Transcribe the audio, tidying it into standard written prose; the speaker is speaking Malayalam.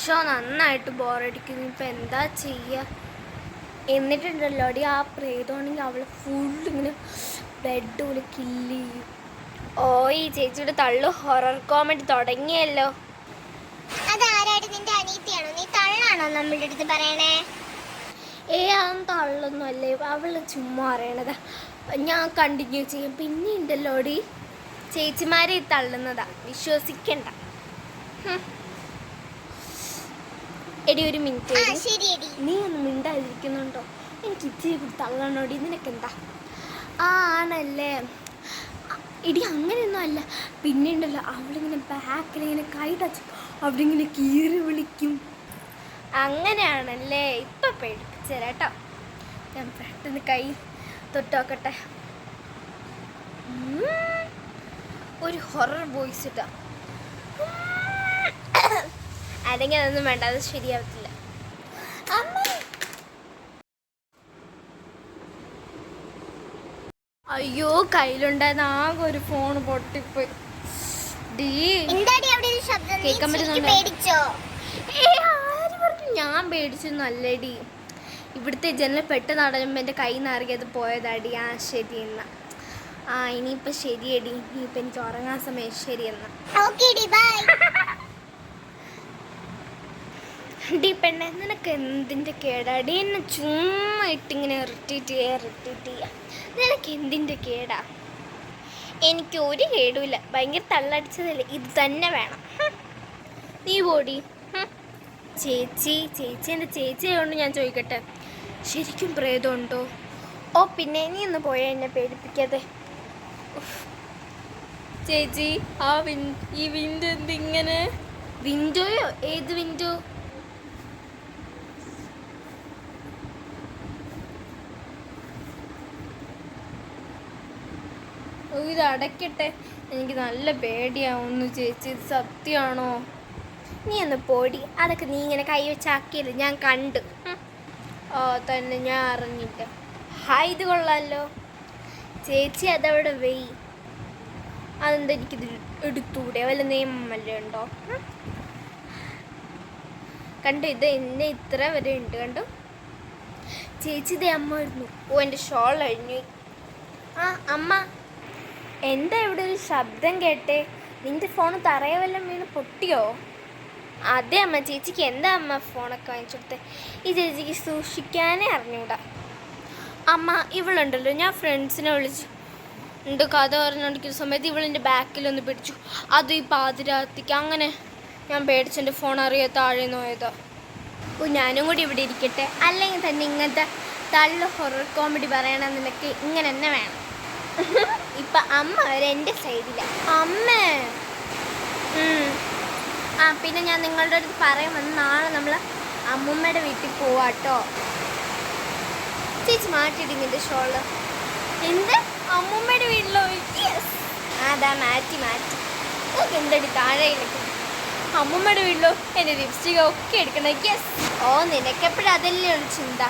ഈശോ നന്നായിട്ട് ബോറടിക്കുന്നു. ഇപ്പം എന്താ ചെയ്യുക? എന്നിട്ടുണ്ടല്ലോ അടി ആ പ്രേതമാണെങ്കിൽ അവൾ ഫുള്ളിങ്ങനെ ബ്ലഡ് പോലെ കില്ല് ചെയ്യും. ഓ, ഈ ചേച്ചിയുടെ തള്ളു ഹൊറർ കോമഡി തുടങ്ങിയല്ലോ. അതാരായിട്ട് നിന്റെ അനിയത്തിയാണോ? നീ തള്ളാണോ നമ്മളുടെ അടുത്ത് പറയണേ? അതൊന്നും തള്ളൊന്നും അല്ലേ, അവള് ചുമ്മാ അറിയണതാ. ഞാൻ കണ്ടിന്യൂ ചെയ്യും. പിന്നെ ഉണ്ടല്ലോ അടി ചേച്ചിമാരെ തള്ളുന്നതാ, വിശ്വസിക്കണ്ട. എടി ഒരു മിനിറ്റ്, നീ ഒന്ന് മിണ്ടാതിരിക്കുന്നുണ്ടോ? എനിക്ക് ഇച്ചിരി കൂടി തള്ളണോടി, നിനക്കെന്താ? ആണല്ലേ എടി, അങ്ങനെയൊന്നും അല്ല. പിന്നെ ഉണ്ടല്ലോ അവളിങ്ങനെ ബാക്കിലിങ്ങനെ കൈ ടച്ച് അവിടെ ഇങ്ങനെ കീറി വിളിക്കും. അങ്ങനെയാണല്ലേ, ഇപ്പം പേടിപ്പിച്ചു തരാം കേട്ടോ. ഞാൻ പെട്ടെന്ന് കൈ തൊട്ടോക്കട്ടെ. ഒരു ഹൊറർ വോയിസ് ഇട്ടാ അല്ലെങ്കിൽ അതൊന്നും വേണ്ട, അത് ശരിയാവത്തില്ല. അയ്യോ, കയ്യിലുണ്ടായിരുന്ന ആകെ ഒരു ഫോൺ പൊട്ടിപ്പോയി. കേൾക്കാൻ പറ്റുന്നുണ്ടോ? ആര് പറഞ്ഞു ഞാൻ പേടിച്ചൊന്നുമല്ലേടി. ഇവിടുത്തെ ജനൽ പെട്ടെന്ന് അടഞ്ഞപ്പോൾ എൻ്റെ കയ്യിൽ നിന്ന് അറിയാതെ പോയതാടി. ശരി എന്നാ. ഇനിയിപ്പോൾ ശരിയടി, ഇനിയിപ്പോൾ എനിക്ക് ഉറങ്ങാൻ സമയം. ശരി എന്നാ. ഡി പെണ്ണെ, നിനക്ക് എന്തിൻ്റെ കേടാടി? എന്നെ ചുമ്മാ ഇട്ടിങ്ങനെ ഇറിറ്റേറ്റ് ചെയ്യുക. നിനക്ക് എന്തിൻ്റെ കേടാ? എനിക്ക് ഒരു കേടുമില്ല. ഭയങ്കര തള്ളടിച്ചതല്ലേ, ഇത് തന്നെ വേണം. നീ പോടി. ചേച്ചി എൻ്റെ ചേച്ചി ആയതുകൊണ്ട് ഞാൻ ചോദിക്കട്ടെ, ശരിക്കും പ്രേതമുണ്ടോ? ഓ പിന്നെ, നീ ഒന്ന് പോയാ എന്നെ പേടിപ്പിക്കാതെ. ചേച്ചി, ഈ വിൻഡോ എന്തിങ്ങനെ? വിൻഡോയോ? ഏത് വിൻഡോ? ഇത് അടയ്ക്കട്ടെ, എനിക്ക് നല്ല പേടിയാവുന്നു ചേച്ചി. ഇത് സത്യമാണോ? നീ ഒന്ന് പോടി. അതൊക്കെ നീ ഇങ്ങനെ കൈ വെച്ചാക്കിയല്ലേ, ഞാൻ കണ്ടു. തന്നെ, ഞാൻ അറിഞ്ഞില്ല. ഇത് കൊള്ളാമല്ലോ ചേച്ചി. അതവിടെ വെയ്. അതെന്താ എനിക്കിത് എടുത്തൂടെ? വല്ല നിയമം വല്ല ഉണ്ടോ? കണ്ടു, ഇത് എന്നെ ഇത്ര വരെ ഉണ്ട്. കണ്ടു ചേച്ചി, ഇതേ അമ്മ വരുന്നു. എൻ്റെ ഷോൾ അഴിഞ്ഞു. അമ്മ, എന്താ ഇവിടെ ഒരു ശബ്ദം കേട്ടേ? നിന്റെ ഫോൺ തറയെ വല്ലതും വീണ് പൊട്ടിയോ? അതെ അമ്മ. ചേച്ചിക്ക് എന്താ അമ്മ ഫോണൊക്കെ വാങ്ങിച്ചെടുത്തേ? ഈ ചേച്ചിക്ക് സൂക്ഷിക്കാനേ അറിഞ്ഞൂടാ. അമ്മ, ഇവളുണ്ടല്ലോ, ഞാൻ ഫ്രണ്ട്സിനെ വിളിച്ചു കഥ പറഞ്ഞുകൊണ്ടിരിക്കുന്ന സമയത്ത് ഇവളെൻ്റെ ബാക്കിലൊന്ന് പിടിച്ചു. അത് ഈ പാതിരാത്രിക്ക്. അങ്ങനെ ഞാൻ പേടിച്ചെൻ്റെ ഫോൺ അറിയാൻ താഴെ പോയതാ. ഞാനും കൂടി ഇവിടെ ഇരിക്കട്ടെ. അല്ലെങ്കിൽ തന്നെ ഇങ്ങനത്തെ തള്ളു ഹൊറർ കോമഡി പറയണം നിനക്ക് ഇങ്ങനെ തന്നെ വേണം. ഇപ്പം അമ്മ വരെ എൻ്റെ സൈഡില്ല. അമ്മേ, പിന്നെ ഞാൻ നിങ്ങളുടെ അടുത്ത് പറയാൻ വന്ന്, നാളെ നമ്മൾ അമ്മൂമ്മയുടെ വീട്ടിൽ പോവാട്ടോ. ചേച്ചി മാറ്റിയിടി നിൻ്റെ ഷോള്. എന്ത്? അമ്മൂമ്മയുടെ വീട്ടിലോ? യെസ്. അതാ മാറ്റി. ഓക്കെ, എന്തടി താഴെയിലേക്ക്? അമ്മൂമ്മയുടെ വീട്ടിലോ എൻ്റെ ലിപ്സ്റ്റിക് ഒക്കെ എടുക്കണം. യെസ്. നിനക്കെപ്പോഴും അതല്ലേ ഒരു ചിന്ത.